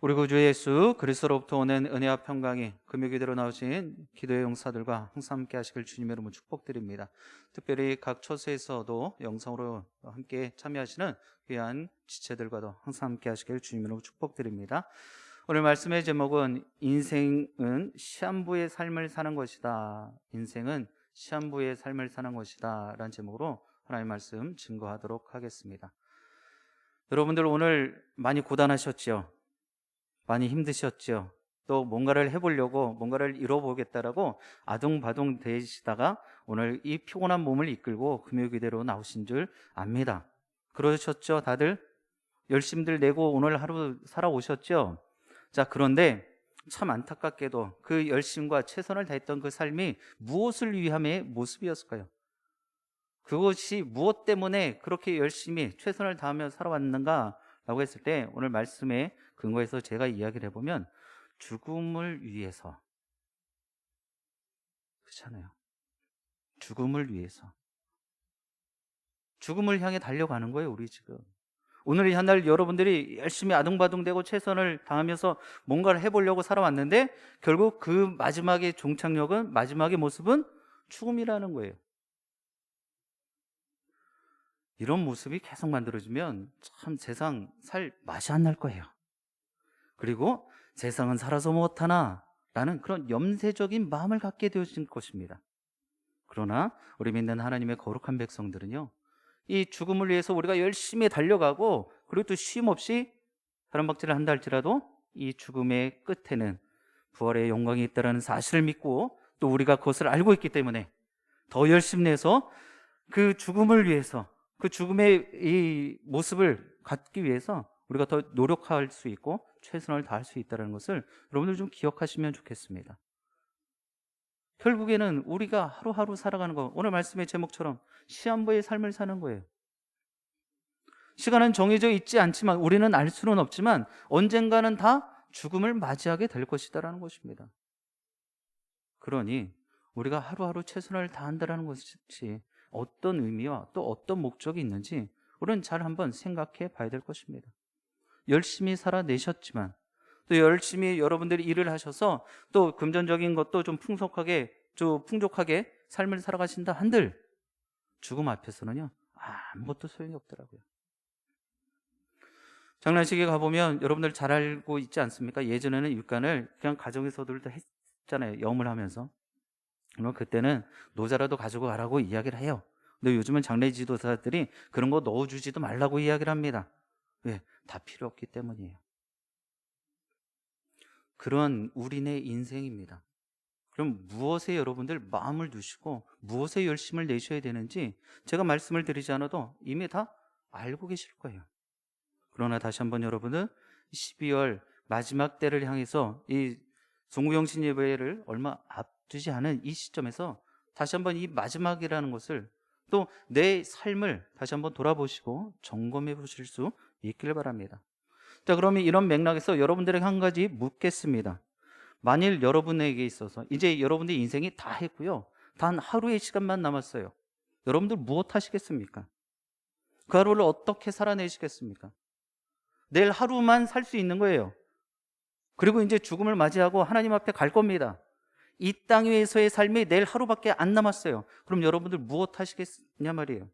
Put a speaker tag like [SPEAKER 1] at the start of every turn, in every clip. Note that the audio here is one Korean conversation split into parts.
[SPEAKER 1] 우리 구주 예수 그리스도로부터 오는 은혜와 평강이 금요기대로 나오신 기도의 용사들과 항상 함께 하시길 주님의 이름으로 축복드립니다. 특별히 각 처소에서도 영상으로 함께 참여하시는 귀한 지체들과도 항상 함께 하시길 주님의 이름으로 축복드립니다. 오늘 말씀의 제목은 인생은 시한부의 삶을 사는 것이다. 인생은 시한부의 삶을 사는 것이다 라는 제목으로 하나님의 말씀 증거하도록 하겠습니다. 여러분들 오늘 많이 고단하셨죠? 많이 힘드셨죠? 또 뭔가를 해보려고 뭔가를 이뤄보겠다라고 아둥바둥 되시다가 오늘 이 피곤한 몸을 이끌고 금요기대로 나오신 줄 압니다. 그러셨죠? 다들 열심들 내고 오늘 하루 살아오셨죠? 자, 그런데 참 안타깝게도 그 열심과 최선을 다했던 그 삶이 무엇을 위함의 모습이었을까요? 그것이 무엇 때문에 그렇게 열심히 최선을 다하며 살아왔는가 라고 했을 때 오늘 말씀의 근거에서 제가 이야기를 해보면 죽음을 위해서, 그렇잖아요. 죽음을 위해서, 죽음을 향해 달려가는 거예요. 우리 지금 오늘 이 한 날 여러분들이 열심히 아둥바둥대고 최선을 다하면서 뭔가를 해보려고 살아왔는데 결국 그 마지막의 종착역은, 마지막의 모습은 죽음이라는 거예요. 이런 모습이 계속 만들어지면 참 세상 살 맛이 안 날 거예요. 그리고 세상은 살아서 못하나 라는 그런 염세적인 마음을 갖게 되어진 것입니다. 그러나 우리 믿는 하나님의 거룩한 백성들은요, 이 죽음을 위해서 우리가 열심히 달려가고 그리고 또 쉼 없이 사랑박질을 한다 할지라도 이 죽음의 끝에는 부활의 영광이 있다는 사실을 믿고 또 우리가 그것을 알고 있기 때문에 더 열심히 내서 그 죽음을 위해서, 그 죽음의 이 모습을 갖기 위해서 우리가 더 노력할 수 있고 최선을 다할 수 있다는 것을 여러분들 좀 기억하시면 좋겠습니다. 결국에는 우리가 하루하루 살아가는 거, 오늘 말씀의 제목처럼 시한부의 삶을 사는 거예요. 시간은 정해져 있지 않지만 우리는 알 수는 없지만 언젠가는 다 죽음을 맞이하게 될 것이다라는 것입니다. 그러니 우리가 하루하루 최선을 다한다는 것이 어떤 의미와 또 어떤 목적이 있는지 우리는 잘 한번 생각해 봐야 될 것입니다. 열심히 살아내셨지만 또 열심히 여러분들이 일을 하셔서 또 금전적인 것도 좀 풍족하게 삶을 살아가신다 한들 죽음 앞에서는요 아무것도 소용이 없더라고요. 장난식에 가보면 여러분들 잘 알고 있지 않습니까? 예전에는 육간을 그냥 가정에서들도 했잖아요. 염을 하면서. 그럼 그때는 노자라도 가지고 가라고 이야기를 해요. 근데 요즘은 장례 지도사들이 그런 거 넣어주지도 말라고 이야기를 합니다. 왜? 다 필요 없기 때문이에요. 그런 우리네 인생입니다. 그럼 무엇에 여러분들 마음을 두시고 무엇에 열심을 내셔야 되는지 제가 말씀을 드리지 않아도 이미 다 알고 계실 거예요. 그러나 다시 한번 여러분은 12월 마지막 때를 향해서 이 송구영신 예배를 얼마 앞두지 않은 이 시점에서 다시 한번 이 마지막이라는 것을 또 내 삶을 다시 한번 돌아보시고 점검해 보실 수 있기를 바랍니다. 자, 그러면 이런 맥락에서 여러분들에게 한 가지 묻겠습니다. 만일 여러분에게 있어서 이제 여러분들 인생이 다 했고요, 단 하루의 시간만 남았어요. 여러분들 무엇 하시겠습니까? 그 하루를 어떻게 살아내시겠습니까? 내일 하루만 살 수 있는 거예요. 그리고 이제 죽음을 맞이하고 하나님 앞에 갈 겁니다. 이 땅 위에서의 삶이 내일 하루밖에 안 남았어요. 그럼 여러분들 무엇 하시겠냐 말이에요.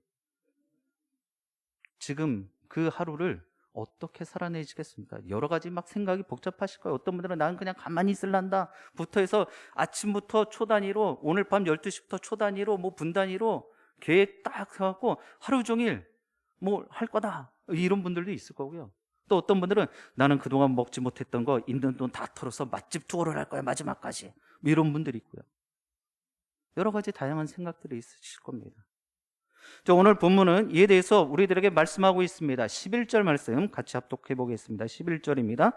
[SPEAKER 1] 지금 그 하루를 어떻게 살아내시겠습니까? 여러 가지 막 생각이 복잡하실 거예요. 어떤 분들은 나는 그냥 가만히 있을란다 부터 해서 아침부터 초 단위로, 오늘 밤 12시부터 초 단위로, 뭐 분 단위로 계획 딱 세워갖고 하루 종일 뭐 할 거다, 이런 분들도 있을 거고요. 또 어떤 분들은 나는 그동안 먹지 못했던 거 있는 돈 다 털어서 맛집 투어를 할 거야 마지막까지, 뭐 이런 분들이 있고요. 여러 가지 다양한 생각들이 있으실 겁니다. 오늘 본문은 이에 대해서 우리들에게 말씀하고 있습니다. 11절 말씀 같이 합독해 보겠습니다. 11절입니다.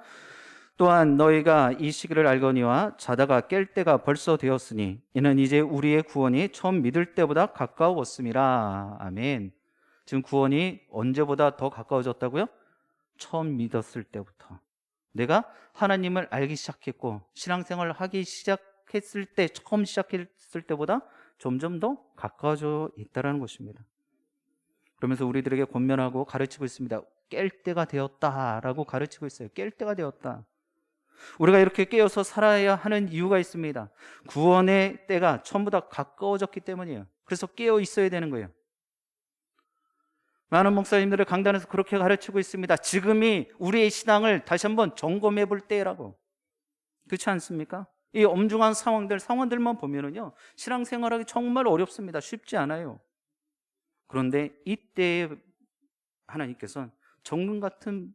[SPEAKER 1] 또한 너희가 이 시기를 알거니와 자다가 깰 때가 벌써 되었으니 이는 이제 우리의 구원이 처음 믿을 때보다 가까웠음이라. 아멘. 지금 구원이 언제보다 더 가까워졌다고요? 처음 믿었을 때부터. 내가 하나님을 알기 시작했고 신앙생활을 하기 시작했을 때, 처음 시작했을 때보다 점점 더 가까워져 있다는 것입니다. 그러면서 우리들에게 권면하고 가르치고 있습니다. 깰 때가 되었다라고 가르치고 있어요. 깰 때가 되었다. 우리가 이렇게 깨어서 살아야 하는 이유가 있습니다. 구원의 때가 전부 다 가까워졌기 때문이에요. 그래서 깨어 있어야 되는 거예요. 많은 목사님들을 강단에서 그렇게 가르치고 있습니다. 지금이 우리의 신앙을 다시 한번 점검해 볼 때라고. 그렇지 않습니까? 이 엄중한 상황들만 보면은요, 신앙생활하기 정말 어렵습니다. 쉽지 않아요. 그런데 이때에 하나님께서는 정금 같은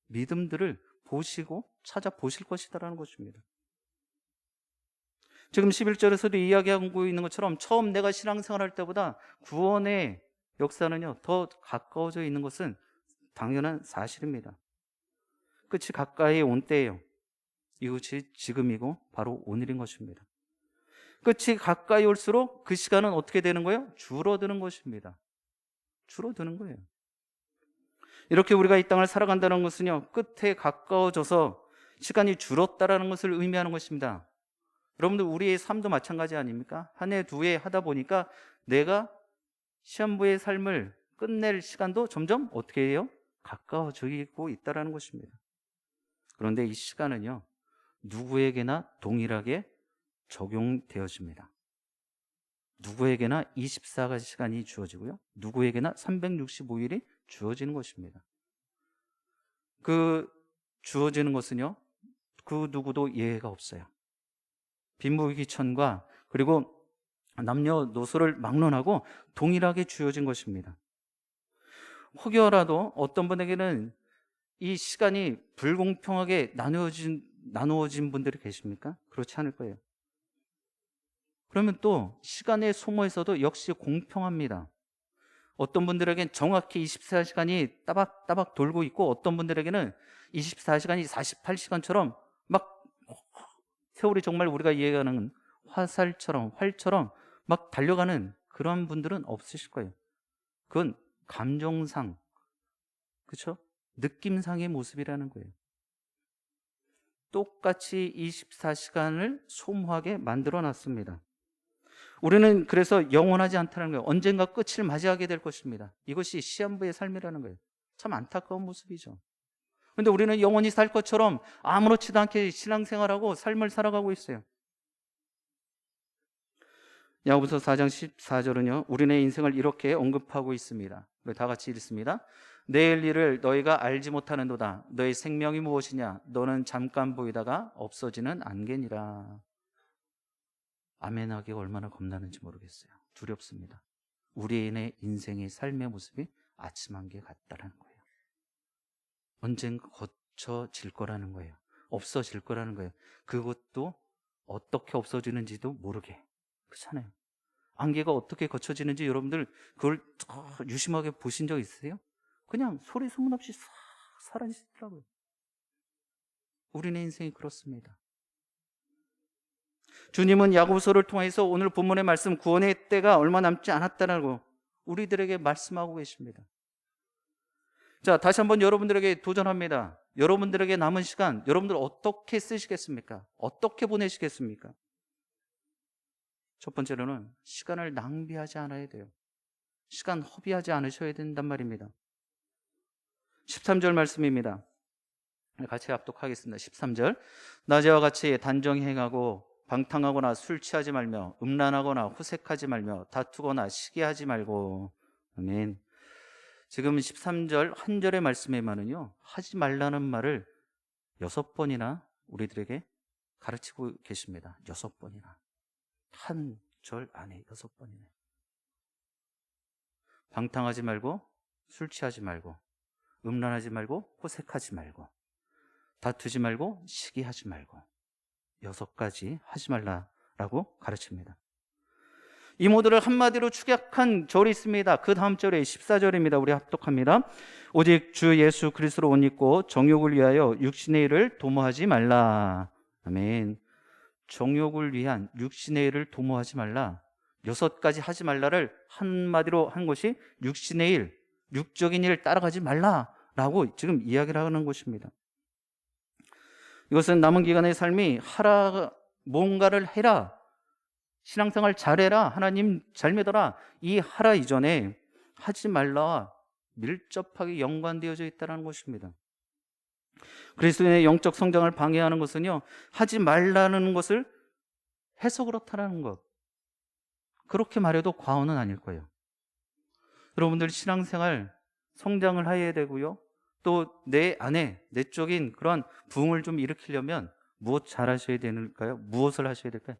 [SPEAKER 1] 믿음들을 보시고 찾아보실 것이다라는 것입니다. 지금 11절에서도 이야기하고 있는 것처럼 처음 내가 신앙생활할 때보다 구원의 역사는요, 더 가까워져 있는 것은 당연한 사실입니다. 끝이 가까이 온 때예요. 이것이 지금이고 바로 오늘인 것입니다. 끝이 가까이 올수록 그 시간은 어떻게 되는 거예요? 줄어드는 것입니다. 줄어드는 거예요. 이렇게 우리가 이 땅을 살아간다는 것은요, 끝에 가까워져서 시간이 줄었다라는 것을 의미하는 것입니다. 여러분들, 우리의 삶도 마찬가지 아닙니까? 한 해, 두 해 하다 보니까 내가 시한부의 삶을 끝낼 시간도 점점 어떻게 해요? 가까워지고 있다는 것입니다. 그런데 이 시간은요, 누구에게나 동일하게 적용되어집니다. 누구에게나 24시간이 주어지고요, 누구에게나 365일이 주어지는 것입니다. 그 주어지는 것은요, 그 누구도 예외가 없어요. 빈부귀천과 그리고 남녀노소를 막론하고 동일하게 주어진 것입니다. 혹여라도 어떤 분에게는 이 시간이 불공평하게 나누어진 분들이 계십니까? 그렇지 않을 거예요. 그러면 또 시간의 소모에서도 역시 공평합니다. 어떤 분들에겐 정확히 24시간이 따박따박 돌고 있고, 어떤 분들에게는 24시간이 48시간처럼 막 세월이 정말 우리가 이해하는 활처럼 막 달려가는 그런 분들은 없으실 거예요. 그건 감정상, 그렇죠? 느낌상의 모습이라는 거예요. 똑같이 24시간을 소모하게 만들어 놨습니다. 우리는 그래서 영원하지 않다는 거예요. 언젠가 끝을 맞이하게 될 것입니다. 이것이 시한부의 삶이라는 거예요. 참 안타까운 모습이죠. 그런데 우리는 영원히 살 것처럼 아무렇지도 않게 신앙생활하고 삶을 살아가고 있어요. 야고보서 4장 14절은요, 우리네 인생을 이렇게 언급하고 있습니다. 우리 다 같이 읽습니다. 내일 일을 너희가 알지 못하는도다. 너희 생명이 무엇이냐? 너는 잠깐 보이다가 없어지는 안개니라. 아멘하기가 얼마나 겁나는지 모르겠어요. 두렵습니다. 우리의 인생의 삶의 모습이 아침 안개 같다라는 거예요. 언젠가 거쳐질 거라는 거예요. 없어질 거라는 거예요. 그것도 어떻게 없어지는지도 모르게. 그렇잖아요. 안개가 어떻게 거쳐지는지 여러분들 그걸 유심하게 보신 적 있으세요? 그냥 소리 소문 없이 싹 사라지더라고요. 우리네 인생이 그렇습니다. 주님은 야고보서를 통해서 오늘 본문의 말씀, 구원의 때가 얼마 남지 않았다라고 우리들에게 말씀하고 계십니다. 자, 다시 한번 여러분들에게 도전합니다. 여러분들에게 남은 시간, 여러분들 어떻게 쓰시겠습니까? 어떻게 보내시겠습니까? 첫 번째로는 시간을 낭비하지 않아야 돼요. 시간 허비하지 않으셔야 된단 말입니다. 13절 말씀입니다. 같이 합독하겠습니다. 13절. 낮에와 같이 단정히 행하고 방탕하거나 술 취하지 말며 음란하거나 후색하지 말며 다투거나 시기하지 말고. 아멘. 지금 13절 한 절의 말씀에만은요, 하지 말라는 말을 6번이나 우리들에게 가르치고 계십니다. 6번이나. 한 절 안에 6번이네. 방탕하지 말고, 술 취하지 말고, 음란하지 말고, 호색하지 말고, 다투지 말고, 시기하지 말고, 6가지 하지 말라라고 가르칩니다. 이 모두를 한마디로 축약한 절이 있습니다. 그 다음 절에 14절입니다. 우리 합독합니다. 오직 주 예수 그리스도로 옷 입고 정욕을 위하여 육신의 일을 도모하지 말라. 아멘. 정욕을 위한 육신의 일을 도모하지 말라. 6가지 하지 말라를 한마디로 한 것이 육신의 일, 육적인 일을 따라가지 말라라고 지금 이야기를 하는 것입니다. 이것은 남은 기간의 삶이 뭔가를 해라, 신앙생활 잘해라, 하나님 잘 믿어라, 이 하라 이전에 하지 말라와 밀접하게 연관되어져 있다는 것입니다. 그리스도인의 영적 성장을 방해하는 것은요, 하지 말라는 것을 해서 그렇다라는 것. 그렇게 말해도 과언은 아닐 거예요. 여러분들 신앙생활 성장을 해야 되고요. 또 내 안에 내적인 그런 부흥을 좀 일으키려면 무엇 잘 하셔야 되는가요? 무엇을 하셔야 될까요?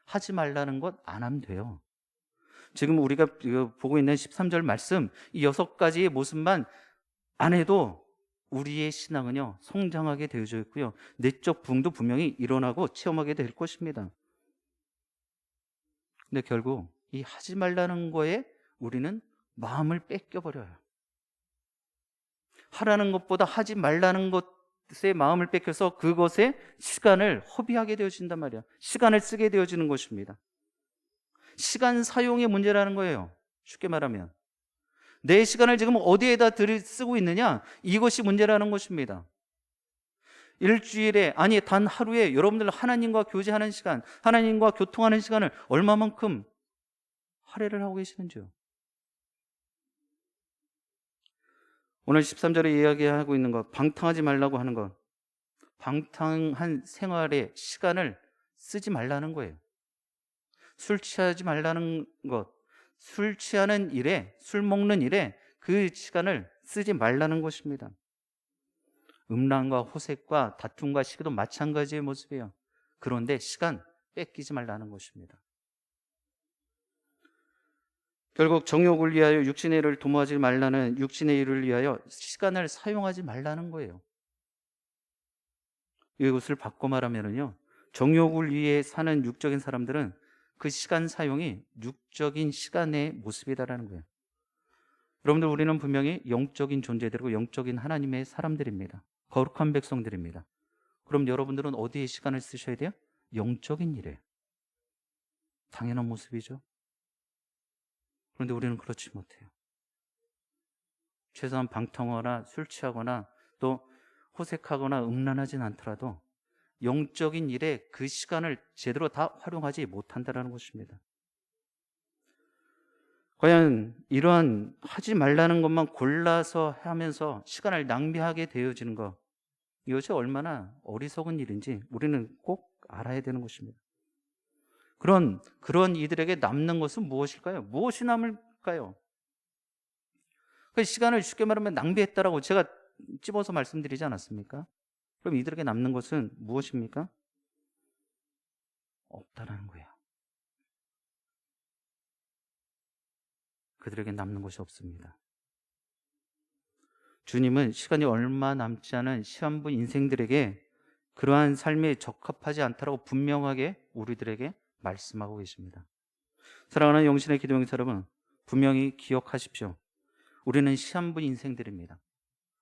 [SPEAKER 1] 하지 말라는 것 안 하면 돼요. 지금 우리가 보고 있는 13절 말씀, 이 6가지의 모습만 안 해도 우리의 신앙은요, 성장하게 되어져 있고요. 내적 부흥도 분명히 일어나고 체험하게 될 것입니다. 근데 결국 이 하지 말라는 거에 우리는 마음을 뺏겨버려요. 하라는 것보다 하지 말라는 것에 마음을 뺏겨서 그것에 시간을 허비하게 되어진단 말이야. 시간을 쓰게 되어지는 것입니다. 시간 사용의 문제라는 거예요. 쉽게 말하면 내 시간을 지금 어디에다 쓰고 있느냐, 이것이 문제라는 것입니다. 일주일에, 아니 단 하루에 여러분들 하나님과 교제하는 시간, 하나님과 교통하는 시간을 얼마만큼 할애를 하고 계시는지요? 오늘 13절에 이야기하고 있는 것, 방탕하지 말라고 하는 것, 방탕한 생활에 시간을 쓰지 말라는 거예요. 술 취하지 말라는 것, 술 취하는 일에, 술 먹는 일에 그 시간을 쓰지 말라는 것입니다. 음란과 호색과 다툼과 시기도 마찬가지의 모습이에요. 그런데 시간 뺏기지 말라는 것입니다. 결국 정욕을 위하여 육신의 일을 도모하지 말라는, 육신의 일을 위하여 시간을 사용하지 말라는 거예요. 이것을 바꿔 말하면요, 정욕을 위해 사는 육적인 사람들은 그 시간 사용이 육적인 시간의 모습이다라는 거예요. 여러분들, 우리는 분명히 영적인 존재들이고 영적인 하나님의 사람들입니다. 거룩한 백성들입니다. 그럼 여러분들은 어디에 시간을 쓰셔야 돼요? 영적인 일에. 당연한 모습이죠. 그런데 우리는 그렇지 못해요. 최소한 방탕하거나 술 취하거나 또 호색하거나 음란하진 않더라도 영적인 일에 그 시간을 제대로 다 활용하지 못한다는 것입니다. 과연 이러한 하지 말라는 것만 골라서 하면서 시간을 낭비하게 되어지는 것, 이것이 얼마나 어리석은 일인지 우리는 꼭 알아야 되는 것입니다. 그런 이들에게 남는 것은 무엇일까요? 무엇이 남을까요? 그 시간을 쉽게 말하면 낭비했다라고 제가 찝어서 말씀드리지 않았습니까? 그럼 이들에게 남는 것은 무엇입니까? 없다라는 거예요. 그들에게 남는 것이 없습니다. 주님은 시간이 얼마 남지 않은 시한부 인생들에게 그러한 삶에 적합하지 않다라고 분명하게 우리들에게 말씀하고 계십니다. 사랑하는 영신의 기도용사 여러분, 분명히 기억하십시오. 우리는 시한부 인생들입니다.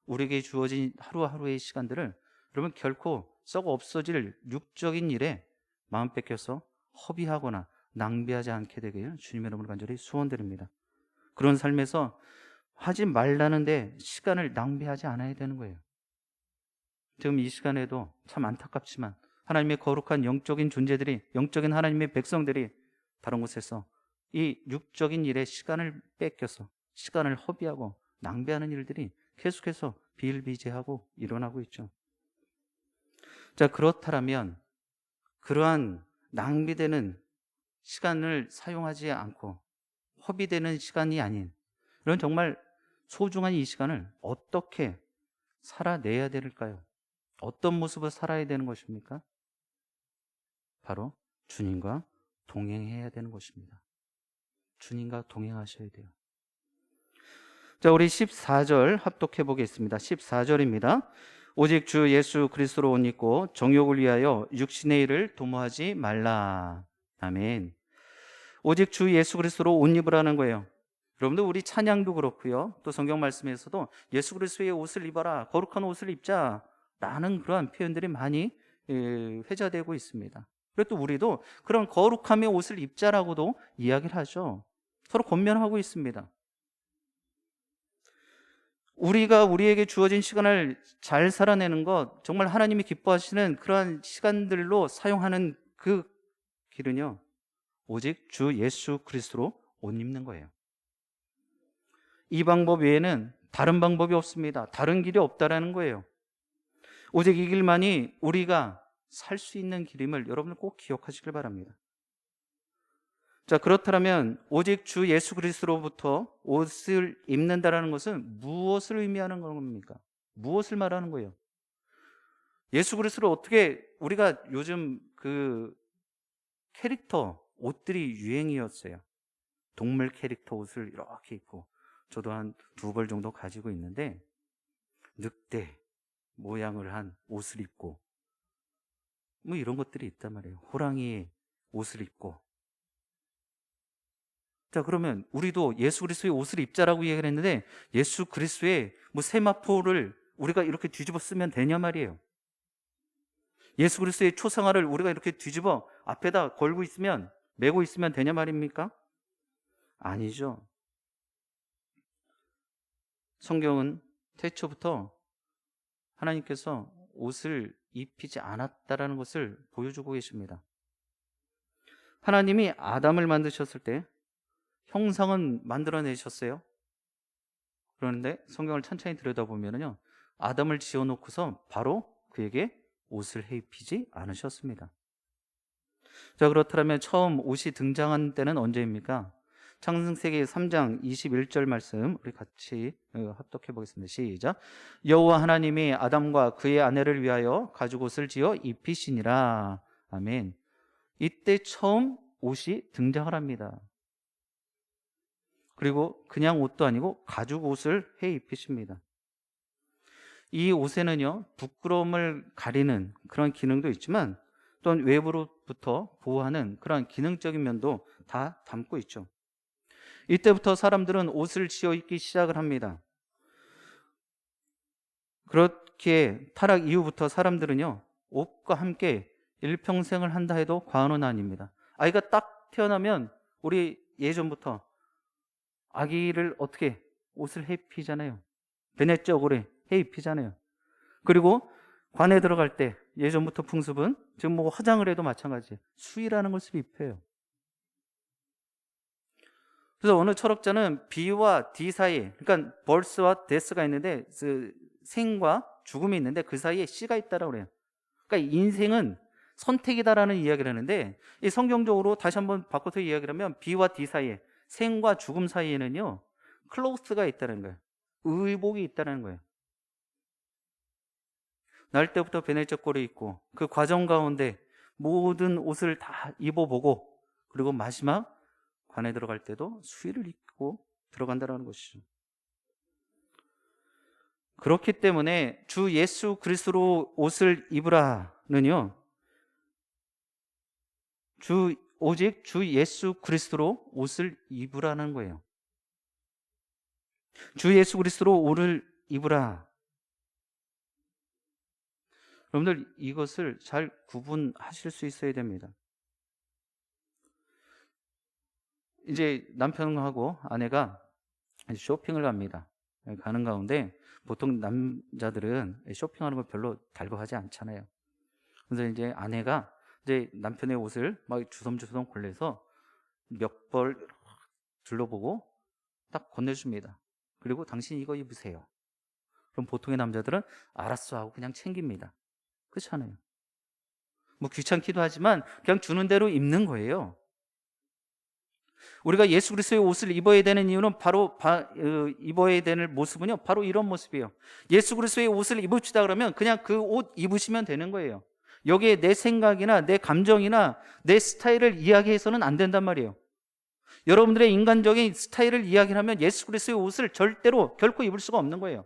[SPEAKER 1] 우리에게 주어진 하루하루의 시간들을 여러분 결코 썩어 없어질 육적인 일에 마음 뺏겨서 허비하거나 낭비하지 않게 되길 주님 여러분을 간절히 소원드립니다. 그런 삶에서 하지 말라는데 시간을 낭비하지 않아야 되는 거예요. 지금 이 시간에도 참 안타깝지만 하나님의 거룩한 영적인 존재들이, 영적인 하나님의 백성들이 다른 곳에서 이 육적인 일에 시간을 뺏겨서 시간을 허비하고 낭비하는 일들이 계속해서 비일비재하고 일어나고 있죠. 자, 그렇다면 그러한 낭비되는 시간을 사용하지 않고 허비되는 시간이 아닌 이런 정말 소중한 이 시간을 어떻게 살아내야 될까요? 어떤 모습을 살아야 되는 것입니까? 바로 주님과 동행해야 되는 것입니다. 주님과 동행하셔야 돼요. 자, 우리 14절 합독해 보겠습니다. 14절입니다. 오직 주 예수 그리스도로 옷 입고 정욕을 위하여 육신의 일을 도모하지 말라. 아멘. 오직 주 예수 그리스도로 옷 입으라는 거예요. 여러분들, 우리 찬양도 그렇고요, 또 성경 말씀에서도 예수 그리스도의 옷을 입어라, 거룩한 옷을 입자 라는 그러한 표현들이 많이 회자되고 있습니다. 그리고 또 우리도 그런 거룩함의 옷을 입자라고도 이야기를 하죠. 서로 권면하고 있습니다. 우리가 우리에게 주어진 시간을 잘 살아내는 것, 정말 하나님이 기뻐하시는 그러한 시간들로 사용하는 그 길은요, 오직 주 예수 그리스도로 옷 입는 거예요. 이 방법 외에는 다른 방법이 없습니다. 다른 길이 없다라는 거예요. 오직 이 길만이 우리가 살 수 있는 길임을 여러분들 꼭 기억하시길 바랍니다. 자, 그렇다면 오직 주 예수 그리스도로부터 옷을 입는다라는 것은 무엇을 의미하는 겁니까? 무엇을 말하는 거예요? 예수 그리스도를 어떻게, 우리가 요즘 그 캐릭터 옷들이 유행이었어요. 동물 캐릭터 옷을 이렇게 입고, 저도 한 2벌 정도 가지고 있는데 늑대 모양을 한 옷을 입고 뭐 이런 것들이 있단 말이에요. 호랑이 옷을 입고. 자, 그러면 우리도 예수 그리스도의 옷을 입자라고 이야기를 했는데 예수 그리스도의 뭐 세마포를 우리가 이렇게 뒤집어 쓰면 되냐 말이에요. 예수 그리스도의 초상화를 우리가 이렇게 뒤집어 앞에다 걸고 있으면, 메고 있으면 되냐 말입니까? 아니죠. 성경은 태초부터 하나님께서 옷을 입히지 않았다라는 것을 보여주고 계십니다. 하나님이 아담을 만드셨을 때 형상은 만들어내셨어요. 그런데 성경을 천천히 들여다보면요, 아담을 지어놓고서 바로 그에게 옷을 해입히지 않으셨습니다. 자, 그렇다면 처음 옷이 등장한 때는 언제입니까? 창세기 3장 21절 말씀 우리 같이 합독해 보겠습니다. 시작. 여호와 하나님이 아담과 그의 아내를 위하여 가죽 옷을 지어 입히시니라. 아멘. 이때 처음 옷이 등장을 합니다. 그리고 그냥 옷도 아니고 가죽 옷을 해 입히십니다. 이 옷에는요, 부끄러움을 가리는 그런 기능도 있지만 또한 외부로부터 보호하는 그런 기능적인 면도 다 담고 있죠. 이때부터 사람들은 옷을 지어 입기 시작을 합니다. 그렇게 타락 이후부터 사람들은요, 옷과 함께 일평생을 한다 해도 과언은 아닙니다. 아이가 딱 태어나면 우리 예전부터 아기를 어떻게 옷을 해 입히잖아요. 베넷적으로 해 입히잖아요. 그리고 관에 들어갈 때 예전부터 풍습은, 지금 뭐 화장을 해도 마찬가지예요. 수의라는 것을 입혀요. 그래서 어느 철학자는 B와 D 사이, 그러니까 birth와 death가 있는데 그 생과 죽음이 있는데 그 사이에 C가 있다라고 그래요. 그러니까 인생은 선택이다라는 이야기를 하는데, 이 성경적으로 다시 한번 바꿔서 이야기를 하면 B와 D 사이에, 생과 죽음 사이에는요, 클로스가 있다는 거예요. 의복이 있다는 거예요. 날 때부터 베네적 꼴을 입고 그 과정 가운데 모든 옷을 다 입어보고, 그리고 마지막 관에 들어갈 때도 수의를 입고 들어간다는 것이죠. 그렇기 때문에 주 예수 그리스도로 옷을 입으라는요, 오직 주 예수 그리스도로 옷을 입으라는 거예요. 주 예수 그리스도로 옷을 입으라. 여러분들 이것을 잘 구분하실 수 있어야 됩니다. 이제 남편하고 아내가 쇼핑을 갑니다. 가는 가운데 보통 남자들은 쇼핑하는 걸 별로 달궈하지 않잖아요. 그래서 이제 아내가 이제 남편의 옷을 막 주섬주섬 골라서 몇 벌 둘러보고 딱 건네줍니다. 그리고 당신 이거 입으세요. 그럼 보통의 남자들은 알았어 하고 그냥 챙깁니다. 그렇잖아요. 뭐 귀찮기도 하지만 그냥 주는 대로 입는 거예요. 우리가 예수 그리스도의 옷을 입어야 되는 이유는 바로 입어야 되는 모습은요, 바로 이런 모습이에요. 예수 그리스도의 옷을 입읍시다 그러면 그냥 그 옷 입으시면 되는 거예요. 여기에 내 생각이나 내 감정이나 내 스타일을 이야기해서는 안 된단 말이에요. 여러분들의 인간적인 스타일을 이야기하면 예수 그리스도의 옷을 절대로 결코 입을 수가 없는 거예요.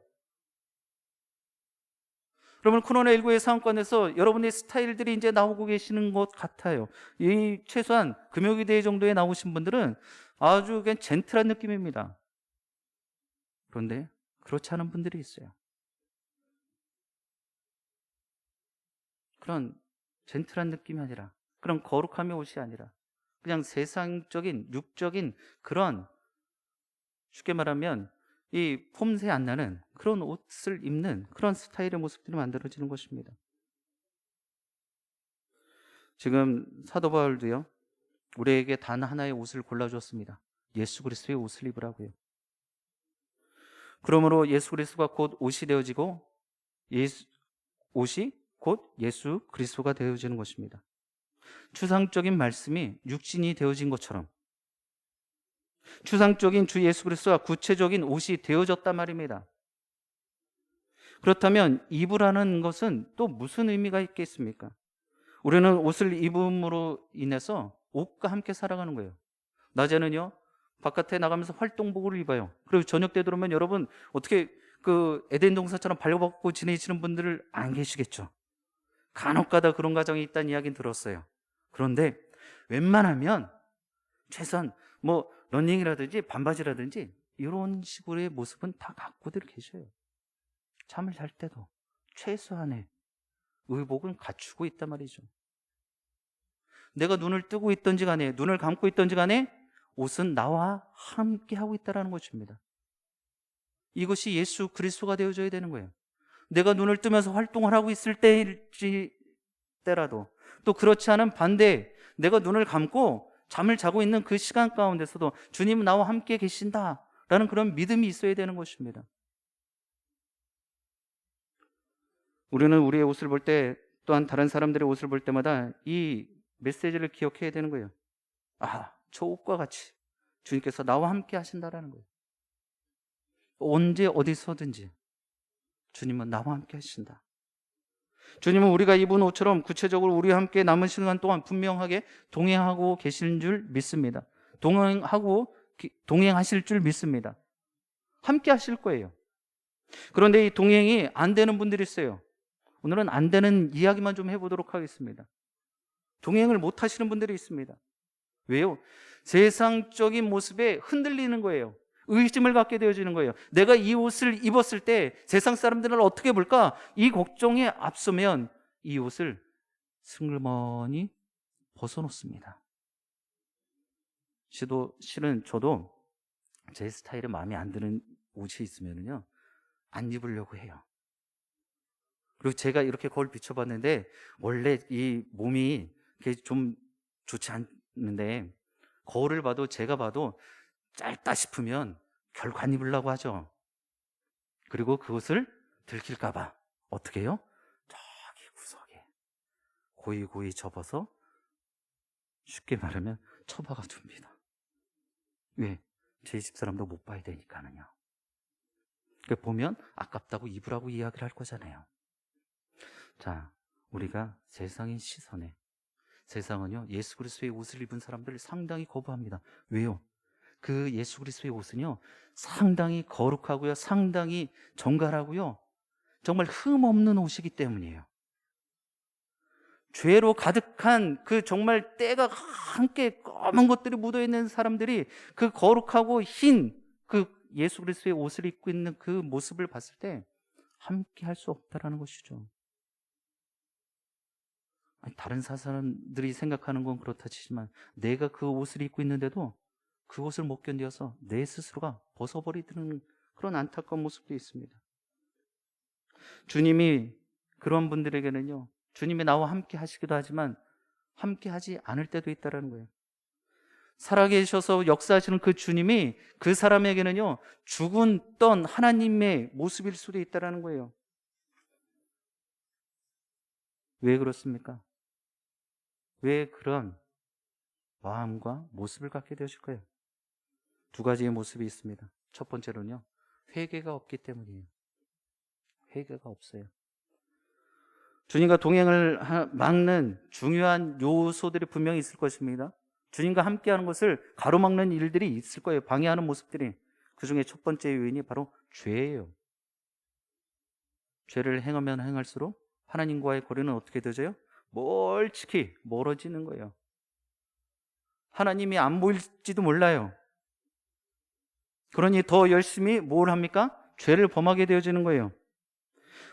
[SPEAKER 1] 여러분, 코로나19의 상황권에서 여러분의 스타일들이 이제 나오고 계시는 것 같아요. 이 최소한 금요기대 정도에 나오신 분들은 아주 그냥 젠틀한 느낌입니다. 그런데 그렇지 않은 분들이 있어요. 그런 젠틀한 느낌이 아니라, 그런 거룩함의 옷이 아니라 그냥 세상적인 육적인 그런, 쉽게 말하면 이 폼새 안 나는 그런 옷을 입는 그런 스타일의 모습들이 만들어지는 것입니다. 지금 사도 바울도요, 우리에게 단 하나의 옷을 골라주었습니다. 예수 그리스도의 옷을 입으라고요. 그러므로 예수 그리스도가 곧 옷이 되어지고 옷이 곧 예수 그리스도가 되어지는 것입니다. 추상적인 말씀이 육신이 되어진 것처럼 추상적인 주 예수 그리스도가 구체적인 옷이 되어졌단 말입니다. 그렇다면 입으라는 것은 또 무슨 의미가 있겠습니까? 우리는 옷을 입음으로 인해서 옷과 함께 살아가는 거예요. 낮에는요, 바깥에 나가면서 활동복을 입어요. 그리고 저녁 때 들어오면 여러분 어떻게 그 에덴 동산처럼 발려벗고 지내시는 분들을 안 계시겠죠. 간혹가다 그런 가정이 있다는 이야기는 들었어요. 그런데 웬만하면 최소한 뭐 러닝이라든지 반바지라든지 이런 식으로의 모습은 다 갖고들 계셔요. 잠을 잘 때도 최소한의 의복은 갖추고 있단 말이죠. 내가 눈을 뜨고 있던지 간에 눈을 감고 있던지 간에 옷은 나와 함께 하고 있다는 것입니다. 이것이 예수 그리스도가 되어져야 되는 거예요. 내가 눈을 뜨면서 활동을 하고 있을 때라도 또 그렇지 않은 반대, 내가 눈을 감고 잠을 자고 있는 그 시간 가운데서도 주님은 나와 함께 계신다라는 그런 믿음이 있어야 되는 것입니다. 우리는 우리의 옷을 볼 때 또한 다른 사람들의 옷을 볼 때마다 이 메시지를 기억해야 되는 거예요. 아, 저 옷과 같이 주님께서 나와 함께 하신다라는 거예요. 언제 어디서든지 주님은 나와 함께 하신다. 주님은 우리가 입은 옷처럼 구체적으로 우리와 함께 남은 시간 동안 분명하게 동행하고 계시는 줄 믿습니다. 동행하실 줄 믿습니다. 함께 하실 거예요. 그런데 이 동행이 안 되는 분들이 있어요. 오늘은 안 되는 이야기만 좀 해보도록 하겠습니다. 동행을 못 하시는 분들이 있습니다. 왜요? 세상적인 모습에 흔들리는 거예요. 의심을 갖게 되어지는 거예요. 내가 이 옷을 입었을 때 세상 사람들은 어떻게 볼까? 이 걱정에 앞서면 이 옷을 슬그머니 벗어놓습니다. 실은 저도 제 스타일에 마음에 안 드는 옷이 있으면요, 안 입으려고 해요. 그리고 제가 이렇게 거울 비춰봤는데 원래 이 몸이 좀 좋지 않는데 거울을 봐도 제가 봐도 짧다 싶으면 결국 안 입으려고 하죠. 그리고 그것을 들킬까 봐 어떻게 해요? 저기 구석에 고이 접어서 쉽게 말하면 처박아 둡니다. 왜? 제 집사람도 못 봐야 되니까는요. 보면 아깝다고 입으라고 이야기를 할 거잖아요. 자, 우리가 세상의 시선에, 세상은요 예수 그리스도의 옷을 입은 사람들을 상당히 거부합니다. 왜요? 그 예수 그리스도의 옷은요 상당히 거룩하고요, 상당히 정갈하고요, 정말 흠없는 옷이기 때문이에요. 죄로 가득한 그 정말 때가 함께 검은 것들이 묻어있는 사람들이 그 거룩하고 흰 그 예수 그리스도의 옷을 입고 있는 그 모습을 봤을 때 함께 할 수 없다라는 것이죠. 다른 사람들이 생각하는 건 그렇다 치지만 내가 그 옷을 입고 있는데도 그 옷을 못 견뎌서 내 스스로가 벗어버리는 그런 안타까운 모습도 있습니다. 주님이 그런 분들에게는요, 주님이 나와 함께 하시기도 하지만 함께 하지 않을 때도 있다는 거예요. 살아계셔서 역사하시는 그 주님이 그 사람에게는요 죽은 하나님의 모습일 수도 있다는 거예요. 왜 그렇습니까? 왜 그런 마음과 모습을 갖게 되실 거예요? 두 가지의 모습이 있습니다. 첫 번째로는요, 회개가 없기 때문이에요. 회개가 없어요. 주님과 동행을 막는 중요한 요소들이 분명히 있을 것입니다. 주님과 함께하는 것을 가로막는 일들이 있을 거예요. 방해하는 모습들이. 그 중에 첫 번째 요인이 바로 죄예요. 죄를 행하면 행할수록 하나님과의 거리는 어떻게 되져요? 멀찍이 멀어지는 거예요. 하나님이 안 보일지도 몰라요. 그러니 더 열심히 뭘 합니까? 죄를 범하게 되어지는 거예요.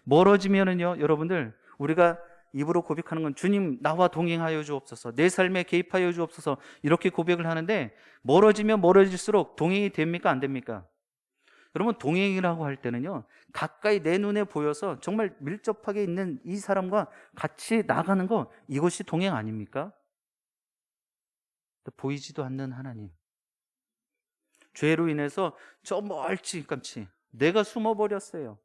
[SPEAKER 1] 멀어지면은요, 여러분들, 우리가 입으로 고백하는 건 주님 나와 동행하여 주옵소서, 내 삶에 개입하여 주옵소서, 이렇게 고백을 하는데 멀어지면 멀어질수록 동행이 됩니까? 안 됩니까? 여러분, 동행이라고 할 때는요 가까이 내 눈에 보여서 정말 밀접하게 있는 이 사람과 같이 나가는 거, 이것이 동행 아닙니까? 보이지도 않는 하나님, 죄로 인해서 저 멀찌감치 내가 숨어버렸어요.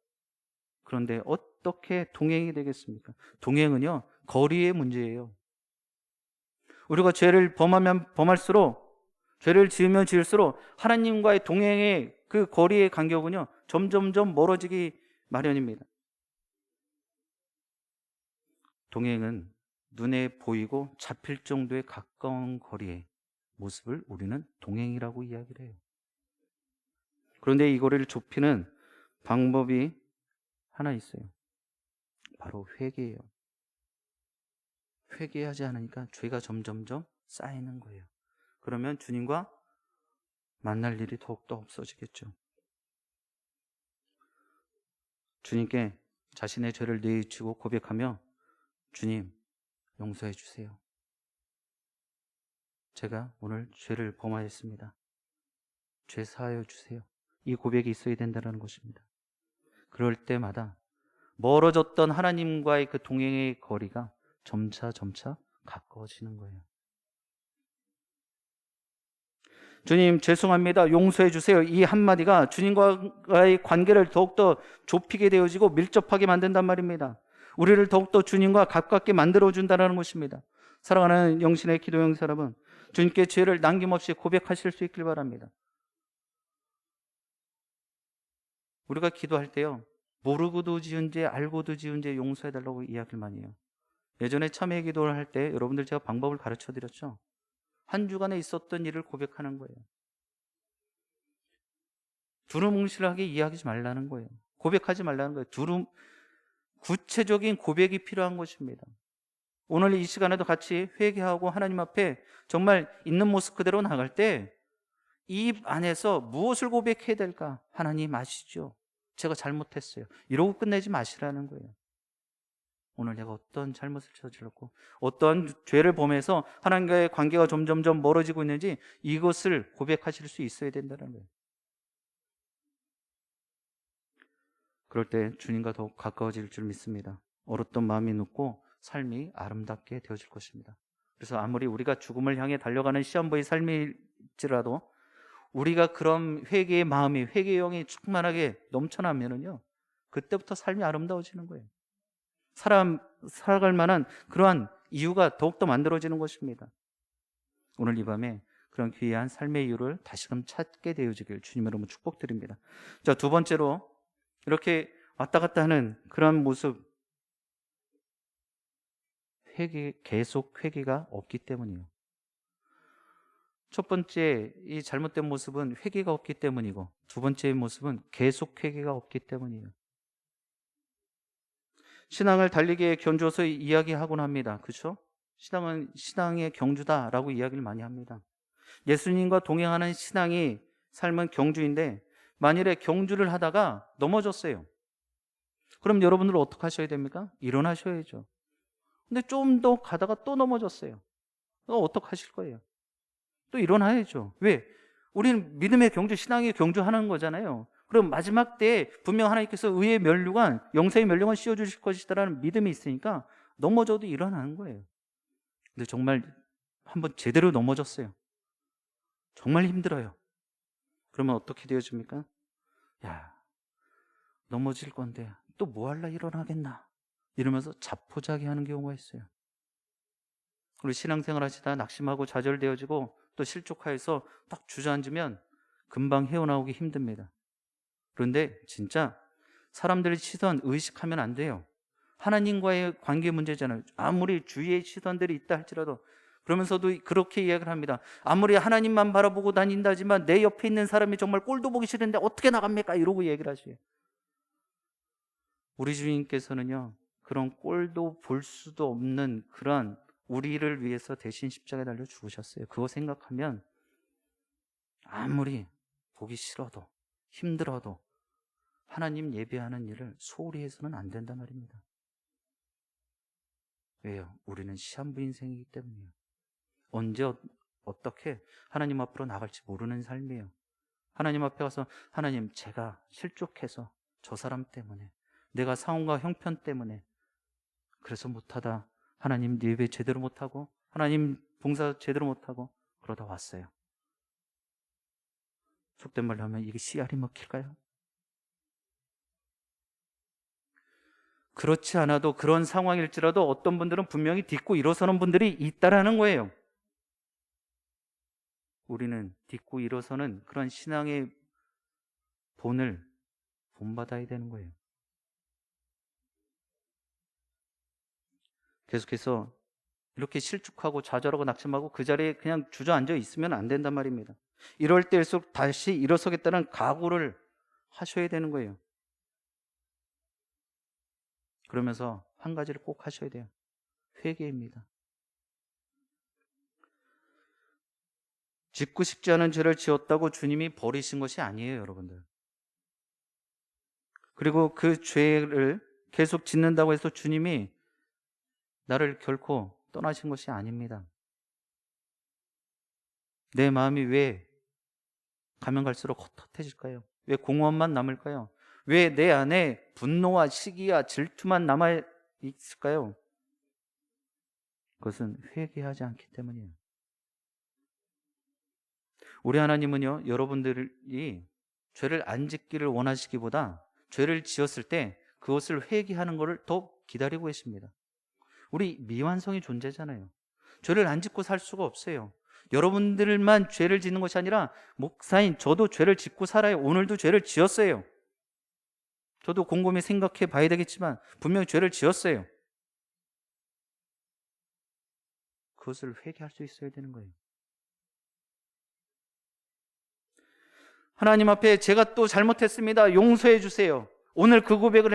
[SPEAKER 1] 그런데 어떻게 동행이 되겠습니까? 동행은요, 거리의 문제예요. 우리가 죄를 범할수록, 죄를 지으면 지을수록 하나님과의 동행의 그 거리의 간격은요, 점점점 멀어지기 마련입니다. 동행은 눈에 보이고 잡힐 정도의 가까운 거리의 모습을 우리는 동행이라고 이야기를 해요. 그런데 이 거리를 좁히는 방법이 하나 있어요. 바로 회개예요. 회개하지 않으니까 죄가 점점점 쌓이는 거예요. 그러면 주님과 만날 일이 더욱더 없어지겠죠. 주님께 자신의 죄를 뉘우치고 고백하며 주님, 용서해 주세요. 제가 오늘 죄를 범하였습니다. 죄 사하여 주세요. 이 고백이 있어야 된다는 것입니다. 그럴 때마다 멀어졌던 하나님과의 그 동행의 거리가 점차 가까워지는 거예요. 주님, 죄송합니다. 용서해 주세요. 이 한마디가 주님과의 관계를 더욱더 좁히게 되어지고 밀접하게 만든단 말입니다. 우리를 더욱더 주님과 가깝게 만들어준다는 것입니다. 사랑하는 영신의 기도용 여러분, 주님께 죄를 남김없이 고백하실 수 있길 바랍니다. 우리가 기도할 때요, 모르고도 지은 죄, 알고도 지은 죄 용서해달라고 이야기를 많이 해요. 예전에 참회 기도를 할 때 여러분들 제가 방법을 가르쳐 드렸죠. 한 주간에 있었던 일을 고백하는 거예요. 두루뭉실하게 이야기하지 말라는 거예요. 고백하지 말라는 거예요. 구체적인 고백이 필요한 것입니다. 오늘 이 시간에도 같이 회개하고 하나님 앞에 정말 있는 모습 그대로 나갈 때 입 안에서 무엇을 고백해야 될까? 하나님 아시죠? 제가 잘못했어요. 이러고 끝내지 마시라는 거예요. 오늘 내가 어떤 잘못을 저질렀고 어떤 죄를 범해서 하나님과의 관계가 점점점 멀어지고 있는지 이것을 고백하실 수 있어야 된다는 거예요. 그럴 때 주님과 더욱 가까워질 줄 믿습니다. 얼었던 마음이 눕고 삶이 아름답게 되어질 것입니다. 그래서 아무리 우리가 죽음을 향해 달려가는 시한부의 삶일지라도 우리가 그런 회개의 마음이, 회개의 영이 충만하게 넘쳐나면은요, 그때부터 삶이 아름다워지는 거예요. 살아갈 만한 그러한 이유가 더욱더 만들어지는 것입니다. 오늘 이 밤에 그런 귀한 삶의 이유를 다시금 찾게 되어지길 주님 여러분 축복드립니다. 자, 두 번째로 이렇게 왔다 갔다 하는 그런 모습, 계속 회개가 없기 때문이에요. 첫 번째 이 잘못된 모습은 회개가 없기 때문이고, 두 번째 모습은 계속 회개가 없기 때문이에요. 신앙을 달리게 견주어서 이야기하곤 합니다. 그렇죠? 신앙은 신앙의 경주다라고 이야기를 많이 합니다. 예수님과 동행하는 신앙이 삶은 경주인데 만일에 경주를 하다가 넘어졌어요. 그럼 여러분들 어떻게 하셔야 됩니까? 일어나셔야죠. 근데 좀 더 가다가 또 넘어졌어요. 어떻게 하실 거예요? 또 일어나야죠. 왜? 우리는 믿음의 경주, 신앙의 경주하는 거잖아요. 그럼 마지막 때에 분명 하나님께서 의의 면류관, 영생의 면류관 씌워주실 것이다라는 믿음이 있으니까 넘어져도 일어나는 거예요. 근데 정말 한번 제대로 넘어졌어요. 정말 힘들어요. 그러면 어떻게 되어집니까? 야, 넘어질 건데 또 뭐 할라 일어나겠나? 이러면서 자포자기 하는 경우가 있어요. 우리 신앙생활 하시다 낙심하고 좌절되어지고 또 실족하여서 딱 주저앉으면 금방 헤어나오기 힘듭니다. 그런데 진짜 사람들의 시선 의식하면 안 돼요. 하나님과의 관계 문제잖아요. 아무리 주위의 시선들이 있다 할지라도, 그러면서도 그렇게 이야기를 합니다. 아무리 하나님만 바라보고 다닌다지만 내 옆에 있는 사람이 정말 꼴도 보기 싫은데 어떻게 나갑니까? 이러고 얘기를 하셔요. 우리 주님께서는요, 그런 꼴도 볼 수도 없는 그런 우리를 위해서 대신 십자가에 달려 죽으셨어요. 그거 생각하면 아무리 보기 싫어도 힘들어도 하나님 예배하는 일을 소홀히 해서는 안 된단 말입니다. 왜요? 우리는 시한부 인생이기 때문이에요. 언제 어떻게 하나님 앞으로 나갈지 모르는 삶이에요. 하나님 앞에 가서 하나님, 제가 실족해서 저 사람 때문에, 내가 상황과 형편 때문에 그래서 못하다, 하나님 예배 제대로 못하고 하나님 봉사 제대로 못하고 그러다 왔어요. 속된 말로 하면 이게 씨알이 먹힐까요? 그렇지 않아도 그런 상황일지라도 어떤 분들은 분명히 딛고 일어서는 분들이 있다라는 거예요. 우리는 딛고 일어서는 그런 신앙의 본을 본받아야 되는 거예요. 계속해서 이렇게 실축하고 좌절하고 낙심하고 그 자리에 그냥 주저앉아 있으면 안 된단 말입니다. 이럴 때일수록 다시 일어서겠다는 각오를 하셔야 되는 거예요. 그러면서 한 가지를 꼭 하셔야 돼요. 회개입니다. 짓고 싶지 않은 죄를 지었다고 주님이 버리신 것이 아니에요, 여러분들. 그리고 그 죄를 계속 짓는다고 해서 주님이 나를 결코 떠나신 것이 아닙니다. 내 마음이 왜 가면 갈수록 헛헛해질까요? 왜 공허함만 남을까요? 왜 내 안에 분노와 시기와 질투만 남아 있을까요? 그것은 회개하지 않기 때문이에요. 우리 하나님은요, 여러분들이 죄를 안 짓기를 원하시기보다 죄를 지었을 때 그것을 회개하는 것을 더 기다리고 계십니다. 우리 미완성의 존재잖아요. 죄를 안 짓고 살 수가 없어요. 여러분들만 죄를 짓는 것이 아니라 목사인 저도 죄를 짓고 살아요. 오늘도 죄를 지었어요. 저도 곰곰이 생각해 봐야 되겠지만 분명히 죄를 지었어요. 그것을 회개할 수 있어야 되는 거예요. 하나님 앞에 제가 또 잘못했습니다. 용서해 주세요. 오늘 그 고백을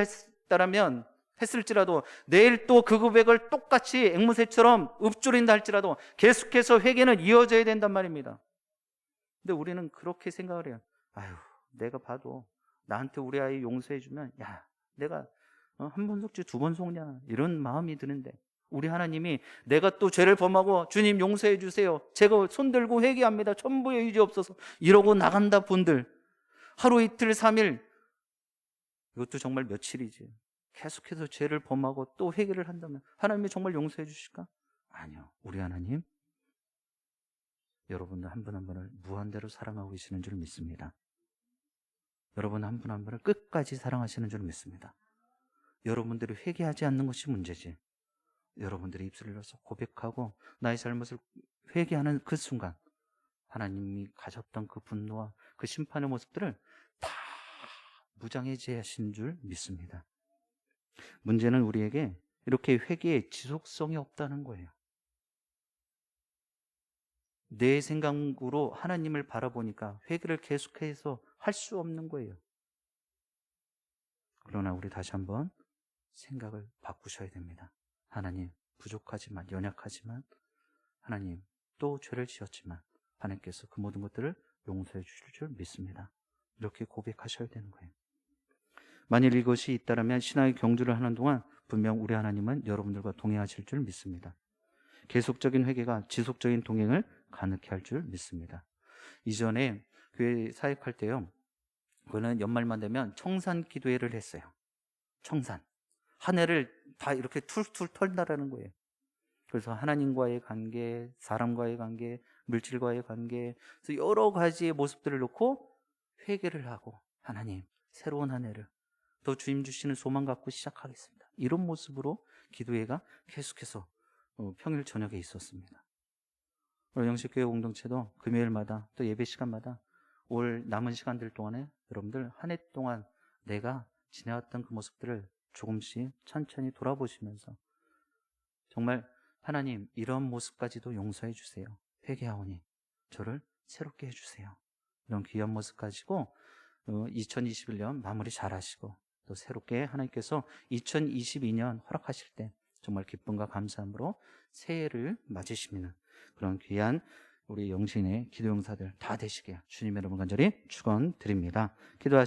[SPEAKER 1] 했을지라도 내일 또 그 고백을 똑같이 앵무새처럼 읊조린다 할지라도 계속해서 회개는 이어져야 된단 말입니다. 근데 우리는 그렇게 생각을 해요. 아유, 내가 봐도 나한테 우리 아이 용서해 주면 야, 내가 한 번 속지 두 번 속냐 이런 마음이 드는데 우리 하나님이 내가 또 죄를 범하고 주님 용서해 주세요. 제가 손들고 회개합니다. 천부의 의지 없어서 이러고 나간다 분들 하루 이틀 3일 이것도 정말 며칠이지. 계속해서 죄를 범하고 또 회개를 한다면 하나님이 정말 용서해 주실까? 아니요. 우리 하나님 여러분들 한 분 한 분을 무한대로 사랑하고 계시는 줄 믿습니다. 여러분 한 분 한 분을 끝까지 사랑하시는 줄 믿습니다. 여러분들이 회개하지 않는 것이 문제지. 여러분들이 입술을 열어서 고백하고 나의 잘못을 회개하는 그 순간 하나님이 가졌던 그 분노와 그 심판의 모습들을 다 무장해제하신 줄 믿습니다. 문제는 우리에게 이렇게 회개의 지속성이 없다는 거예요. 내 생각으로 하나님을 바라보니까 회개를 계속해서 할 수 없는 거예요. 그러나 우리 다시 한번 생각을 바꾸셔야 됩니다. 하나님, 부족하지만 연약하지만 하나님 또 죄를 지었지만 하나님께서 그 모든 것들을 용서해 주실 줄 믿습니다. 이렇게 고백하셔야 되는 거예요. 만일 이것이 있다면 신앙의 경주를 하는 동안 분명 우리 하나님은 여러분들과 동행하실 줄 믿습니다. 계속적인 회개가 지속적인 동행을 가능케 할 줄 믿습니다. 이전에 교회 사역할 때요, 그거는 연말만 되면 청산 기도회를 했어요. 청산. 한 해를 다 이렇게 툴툴 털다라는 거예요. 그래서 하나님과의 관계, 사람과의 관계, 물질과의 관계, 그래서 여러 가지의 모습들을 놓고 회개를 하고 하나님, 새로운 한 해를 더 주님 주시는 소망 갖고 시작하겠습니다. 이런 모습으로 기도회가 계속해서 평일 저녁에 있었습니다. 영식교회 공동체도 금요일마다 또 예배 시간마다 올 남은 시간들 동안에 여러분들 한 해 동안 내가 지내왔던 그 모습들을 조금씩 천천히 돌아보시면서 정말 하나님 이런 모습까지도 용서해 주세요. 회개하오니 저를 새롭게 해주세요. 이런 귀한 모습 가지고 2021년 마무리 잘 하시고 또 새롭게 하나님께서 2022년 허락하실 때 정말 기쁨과 감사함으로 새해를 맞으시는 그런 귀한 우리 영신의 기도 용사들 다 되시게 주님 여러분 간절히 축원드립니다. 기도하시